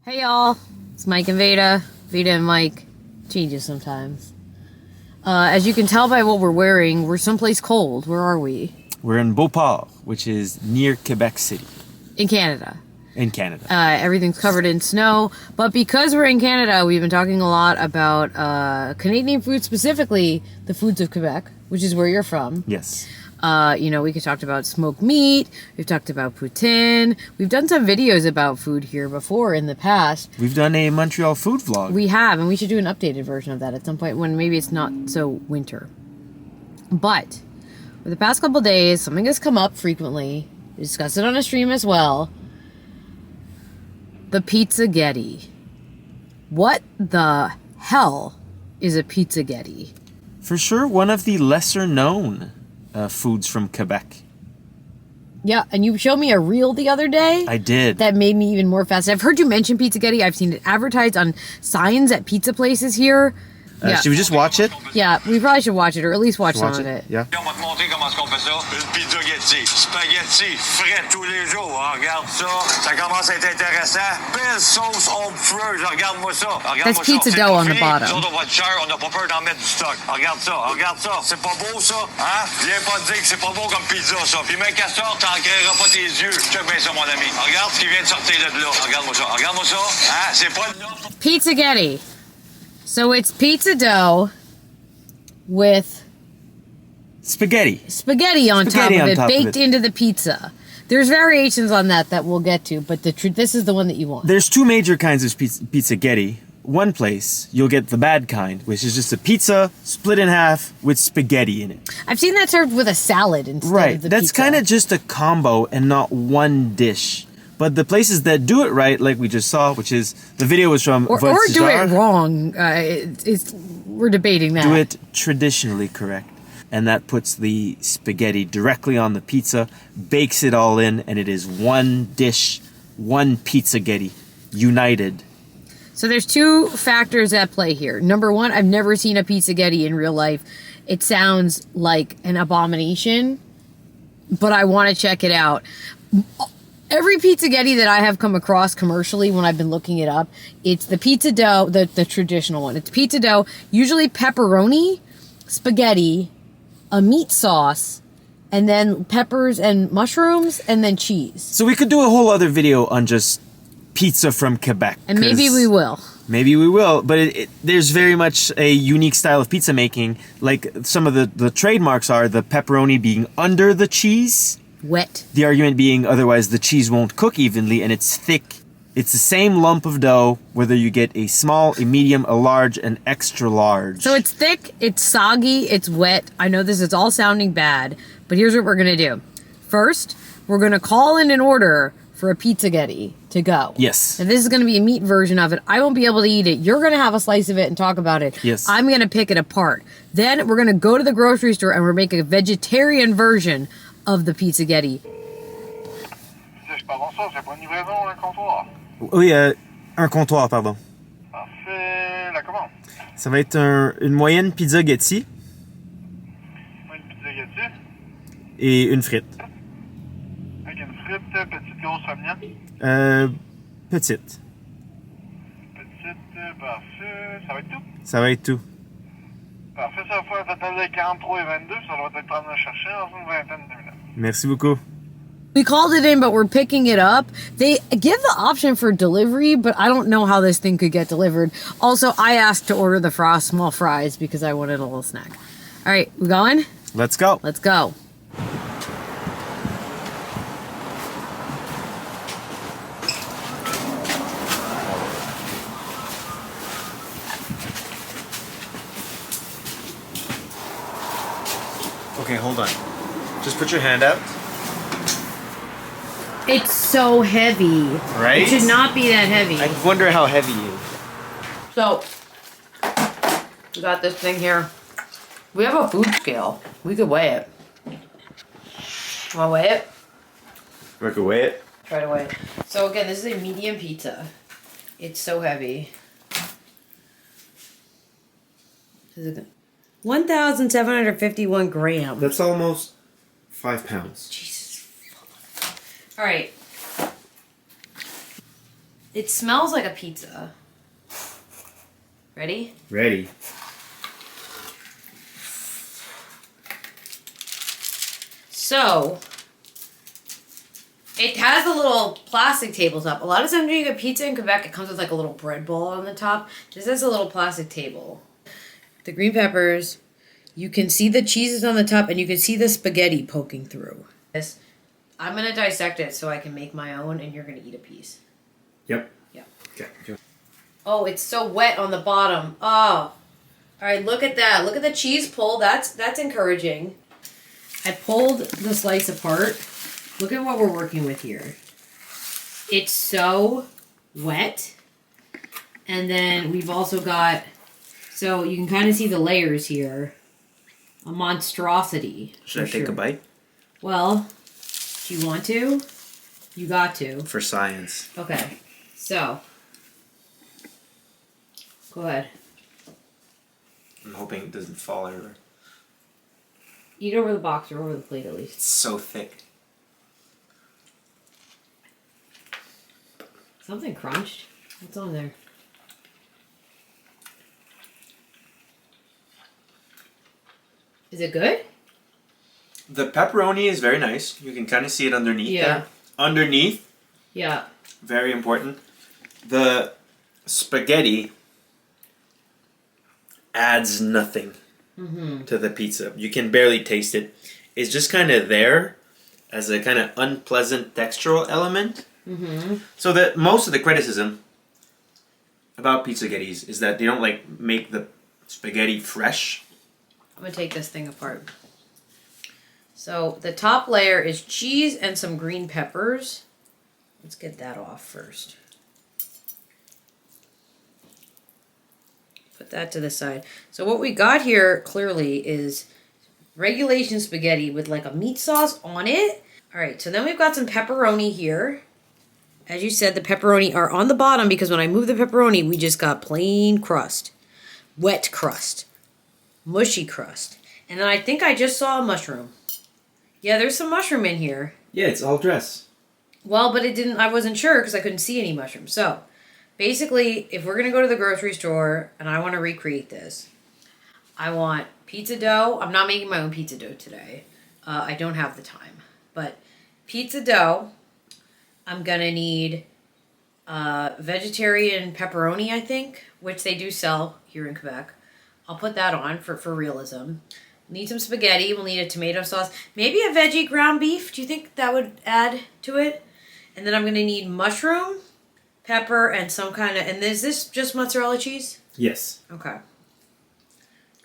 Hey y'all, it's Mike and Veda. Veda and Mike changes sometimes. As you can tell by what we're wearing, we're someplace cold. Where are we? We're in Beauport, which is near Quebec City. In Canada. In Canada. Everything's covered in snow. But because we're in Canada, we've been talking a lot about Canadian food, specifically the foods of Quebec, which is where you're from. Yes. We could talk about smoked meat. We've talked about poutine. We've done some videos about food here before in the past. We've done a Montreal food vlog. We have, and we should do an updated version of that at some point when maybe it's not so winter. But for the past couple days, something has come up frequently. We discussed it on a stream as well. The PIZZAGHETTI. What the hell is a PIZZAGHETTI? For sure, one of the lesser known foods from Quebec. Yeah, and you showed me a reel the other day. I did. That made me even more fascinated. I've heard you mention PIZZAGHETTI. I've seen it advertised on signs at pizza places here. Yeah. Should we just watch it? Yeah, we probably should watch it, or at least watch some of it. Yeah. On va te montrer comment on fait ça. Une pizzaghetti. Spaghetti, frais tous les jours. Ah, regarde ça. Ça commence à être intéressant. Belle sauce omptueuse. Regarde-moi ça. That's pizza dough on the bottom. Nous autres, on va être cher. On n'a pas peur d'en mettre du stock. Regarde ça. Regarde ça. C'est pas beau, ça? Hein? Viens pas te dire que c'est pas beau comme pizza, ça. Puis même qu'à ça, t'en créeras pas tes yeux. Check bien ça, mon ami. Regarde ce qui vient de sortir de là. Regarde-moi ça. Regarde-moi ça. Hein? C'est pas de là. PIZZAGHETTI. So it's pizza dough with Spaghetti on top of it, baked it. into the pizza. There's variations on that we'll get to, but this is the one that you want. There's two major kinds of pizzaghetti. One place, you'll get the bad kind, which is just a pizza split in half with spaghetti in it. I've seen that served with a salad instead of the That's pizza. kind of just a combo and not one dish. But the places that do it right, like we just saw, which is the video was from or do it wrong. We're debating that. Do it traditionally correct. And that puts the spaghetti directly on the pizza, bakes it all in, and it is one dish, one PIZZAGHETTI, united. So there's two factors at play here. Number one, I've never seen a PIZZAGHETTI in real life. It sounds like an abomination, but I want to check it out. Every PIZZAGHETTI that I have come across commercially when I've been looking it up, it's the pizza dough, the traditional one. It's pizza dough, usually pepperoni, spaghetti, a meat sauce, and then peppers and mushrooms, and then cheese. So we could do a whole other video on just pizza from Quebec. And maybe we will. Maybe we will, but there's very much a unique style of pizza making. Like some of the trademarks are the pepperoni being under the cheese. Wet. The argument being otherwise the cheese won't cook evenly and it's thick. It's the same lump of dough whether you get a small, a medium, a large, an extra large. So it's thick, it's soggy, it's wet. I know this is all sounding bad, but here's what we're going to do. First, we're going to call in an order for a PIZZAGHETTI to go. Yes. And this is going to be a meat version of it. I won't be able to eat it. You're going to have a slice of it and talk about it. Yes. I'm going to pick it apart. Then we're going to go to the grocery store and we're making a vegetarian version of the PIZZAGHETTI. Oui, un comptoir, pardon. Parfait, la commande. Ça va être une moyenne PIZZAGHETTI. Une pizzaghetti. Et une frite. Avec une frite, petite, grosse, familiale. Petite. Petite, parfait. Ça va être tout? Ça va être tout. Parfait, ça va faire un total de 43 et 22. Ça doit être prendre à chercher dans une vingtaine de minutes. Merci beaucoup. We called it in, but we're picking it up. They give the option for delivery, but I don't know how this thing could get delivered. Also, I asked to order the small fries because I wanted a little snack. All right, we going? Let's go. Let's go. Okay, hold on. Just put your hand out. It's so heavy. Right? It should not be that heavy. I wonder how heavy it is. So, we got this thing here. We have a food scale. We could weigh it. Want to weigh it? We could weigh it. Try to weigh it. So again, this is a medium pizza. It's so heavy. 1,751 grams. That's almost 5 pounds. Jesus. All right. It smells like a pizza. Ready? Ready. So, it has a little plastic tabletop. A lot of times when you get pizza in Quebec, it comes with like a little bread bowl on the top. This has a little plastic table. The green peppers, you can see the cheeses on the top, and you can see the spaghetti poking through. This, I'm going to dissect it so I can make my own, and you're going to eat a piece. Yep. Yeah. Okay. Oh, it's so wet on the bottom. Oh. All right, look at that. Look at the cheese pull. That's encouraging. I pulled the slice apart. Look at what we're working with here. It's so wet. And then we've also got, so you can kind of see the layers here. A monstrosity. Should I take a bite? Well, do you want to? You got to. For science. Okay. So, go ahead. I'm hoping it doesn't fall over. Eat over the box or over the plate at least. It's so thick. Something crunched. What's on there? Is it good? The pepperoni is very nice. You can kind of see it underneath there. Underneath, Yeah. very important. The spaghetti adds nothing to the pizza. You can barely taste it. It's just kind of there as a kind of unpleasant textural element. So that most of the criticism about pizzaghettis is that they don't like make the spaghetti fresh. I'm going to take this thing apart. So the top layer is cheese and some green peppers. Let's get that off first. Put that to the side. So what we got here clearly is regulation spaghetti with like a meat sauce on it. All right, so then we've got some pepperoni here. As you said, the pepperoni are on the bottom because when I move the pepperoni, we just got plain crust. Wet crust. Mushy crust. And then I think I just saw a mushroom. Yeah, there's some mushroom in here. Yeah, it's all dress. Well, but it didn't, I wasn't sure because I couldn't see any mushrooms. So, basically, if we're going to go to the grocery store and I want to recreate this, I want pizza dough. I'm not making my own pizza dough today. I don't have the time. But pizza dough, I'm going to need vegetarian pepperoni, I think, which they do sell here in Quebec. I'll put that on for realism. Need some spaghetti. We'll need a tomato sauce. Maybe a veggie ground beef. Do you think that would add to it? And then I'm going to need mushroom, pepper, and some kind of... And is this just mozzarella cheese? Yes. Okay. All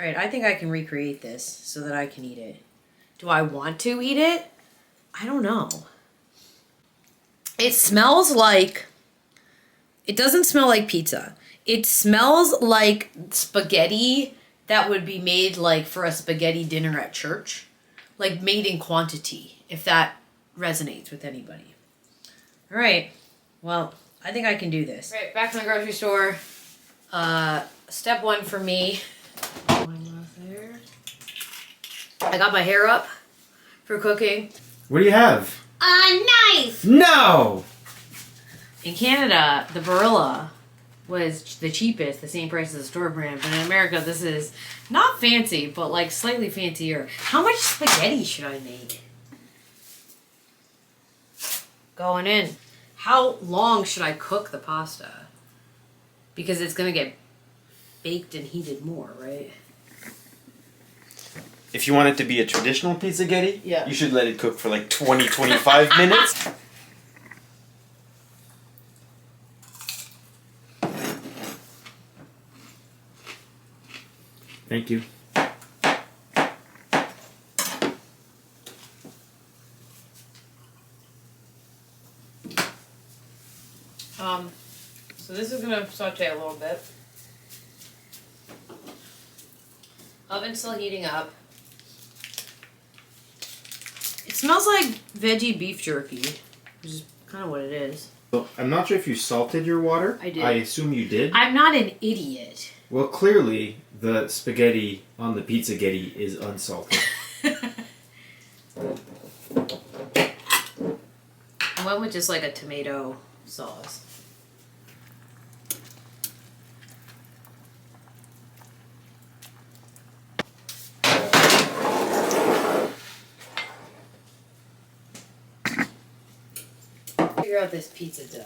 right, I think I can recreate this so that I can eat it. Do I want to eat it? I don't know. It smells like... It doesn't smell like pizza. It smells like spaghetti that would be made like for a spaghetti dinner at church. Like made in quantity, if that resonates with anybody. All right. Well, I think I can do this. All right, back to the grocery store. Step one for me. One there. I got my hair up for cooking. What do you have? A knife! No! In Canada, the Barilla was the cheapest, the same price as the store brand. But in America, this is not fancy, but like slightly fancier. How much spaghetti should I make? Going in. How long should I cook the pasta? Because it's going to get baked and heated more, right? If you want it to be a traditional pizzaghetti, Yeah. you should let it cook for like 20-25 minutes. Thank you. So this is gonna saute a little bit. Oven's still heating up. It smells like veggie beef jerky, which is kind of what it is. So, I'm not sure if you salted your water. I did. I assume you did. I'm not an idiot. Well, clearly the spaghetti on the pizzaghetti is unsalted. I went with just like a tomato sauce. figure out this pizza dough.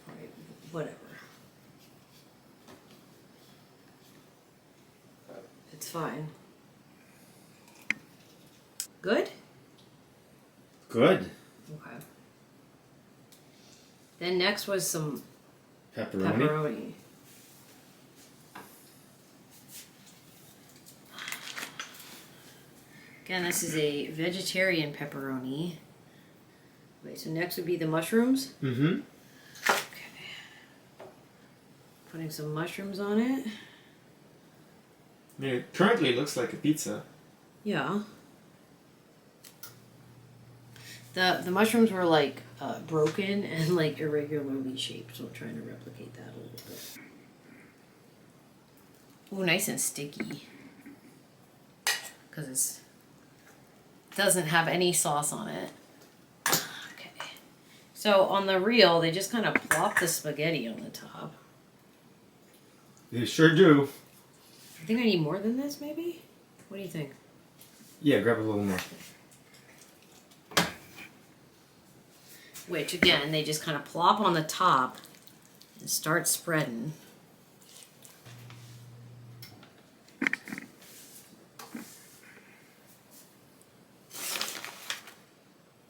Alright, whatever. It's fine. Good? Good. Okay. Then next was some Pepperoni. pepperoni. Again, this is a vegetarian pepperoni. Wait, so next would be the mushrooms? Mm-hmm. Okay. Putting some mushrooms on it. It currently looks like a pizza. Yeah. The mushrooms were like broken and like irregularly shaped, so I'm trying to replicate that a little bit. Ooh, nice and sticky. Because it doesn't have any sauce on it. Okay. So on the reel, they just kind of plop the spaghetti on the top. They sure do. I think I need more than this, maybe? What do you think? Yeah, grab a little more. Which, again, they just kind of plop on the top and start spreading.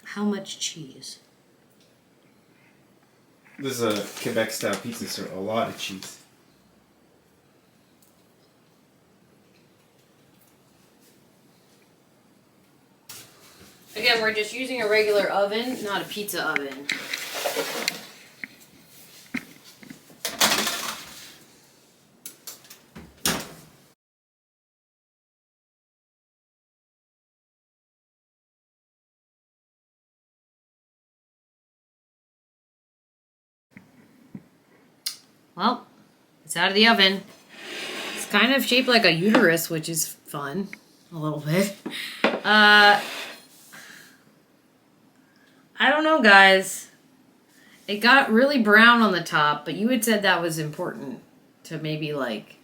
How much cheese? This is a Quebec style pizza, so a lot of cheese. Again, we're just using a regular oven, not a pizza oven. Well, it's out of the oven. It's kind of shaped like a uterus, which is fun, a little bit. I don't know, guys. It got really brown on the top, but you had said that was important to maybe like,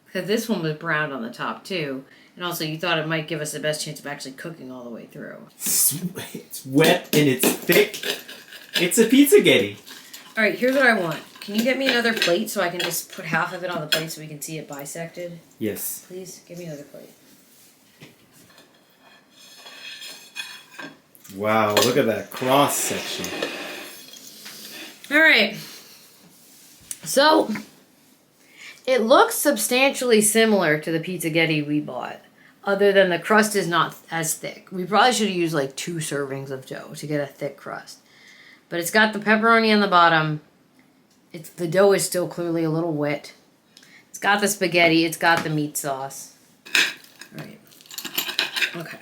because this one was brown on the top too. And also you thought it might give us the best chance of actually cooking all the way through. It's wet and it's thick. It's a pizzaghetti. All right, here's what I want. Can you get me another plate so I can just put half of it on the plate so we can see it bisected? Yes. Please, give me another plate. Wow, look at that cross section. All right. So, it looks substantially similar to the pizzaghetti we bought, other than the crust is not as thick. We probably should have used like 2 servings of dough to get a thick crust. But it's got the pepperoni on the bottom. The dough is still clearly a little wet. It's got the spaghetti. It's got the meat sauce. All right. Okay.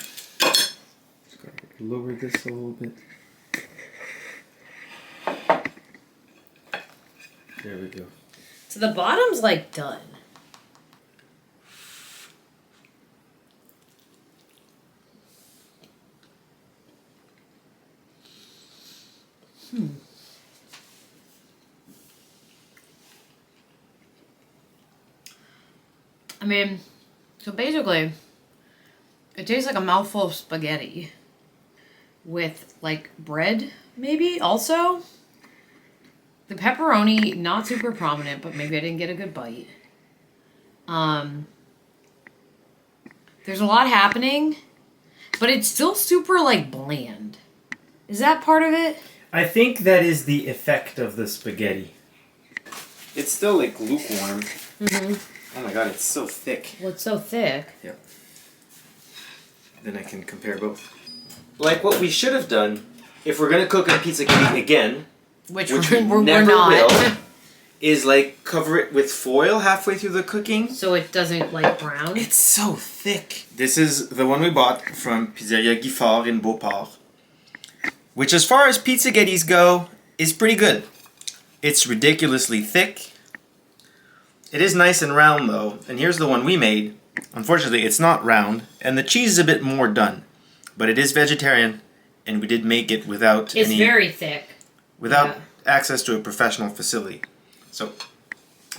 Lower this a little bit. There we go. So the bottom's like done. I mean, so basically, it tastes like a mouthful of spaghetti with like bread, maybe also. The pepperoni, not super prominent, but maybe I didn't get a good bite. There's a lot happening, but it's still super like bland. Is that part of it? I think that is the effect of the spaghetti. It's still like lukewarm. Mm-hmm. Oh my god, it's so thick. Well, it's so thick. Yep. Then I can compare both. Like what we should have done, if we're gonna cook a pizzaghetti again, Which we we're never not. will, is like cover it with foil halfway through the cooking. So it doesn't like brown? It's so thick. This is the one we bought from Pizzeria Giffard in Beauport, which as far as pizzaghettis go, is pretty good. It's ridiculously thick. It is nice and round though, and here's the one we made. Unfortunately, it's not round, and the cheese is a bit more done. But it is vegetarian, and we did make it without It's very thick. without access to a professional facility. So,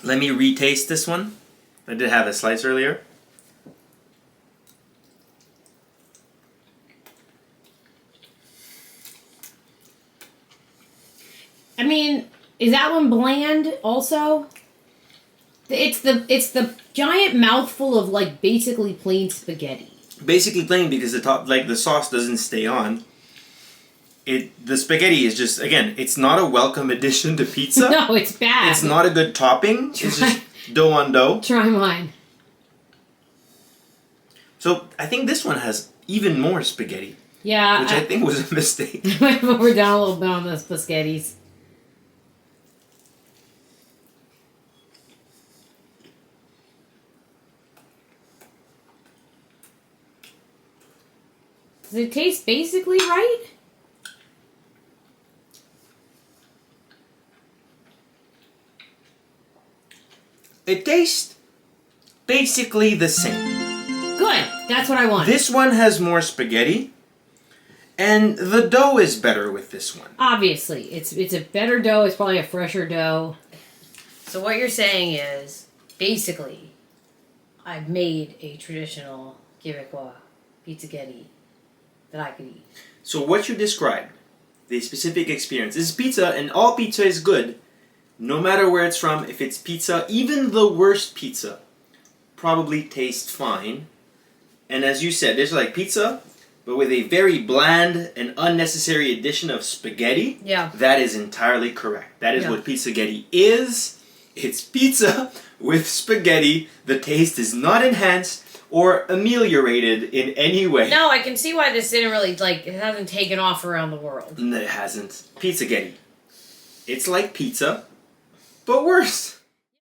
let me retaste this one. I did have a slice earlier. I mean, is that one bland also? It's the giant mouthful of like basically plain spaghetti. Basically plain because the top, like the sauce doesn't stay on. The spaghetti is just, again, it's not a welcome addition to pizza. No, it's bad. It's not a good topping. It's just dough on dough. Try mine. So I think this one has even more spaghetti. Yeah. Which I think was a mistake. We're down a little bit on the spaghettis. Does it taste basically right? It tastes basically the same. Good. That's what I want. This one has more spaghetti, and the dough is better with this one. Obviously. It's a better dough. It's probably a fresher dough. So what you're saying is, basically, I've made a traditional Quebecois pizzaghetti that I could eat. So what you described, the specific experience, is pizza, and all pizza is good. No matter where it's from, if it's pizza, even the worst pizza probably tastes fine. And as you said, there's like pizza, but with a very bland and unnecessary addition of spaghetti. Yeah. That is entirely correct. That is Yeah. what pizzaghetti is. It's pizza with spaghetti. The taste is not enhanced or ameliorated in any way. No, I can see why this didn't really, it hasn't taken off around the world. No, it hasn't. Pizzaghetti. It's like pizza, but worse.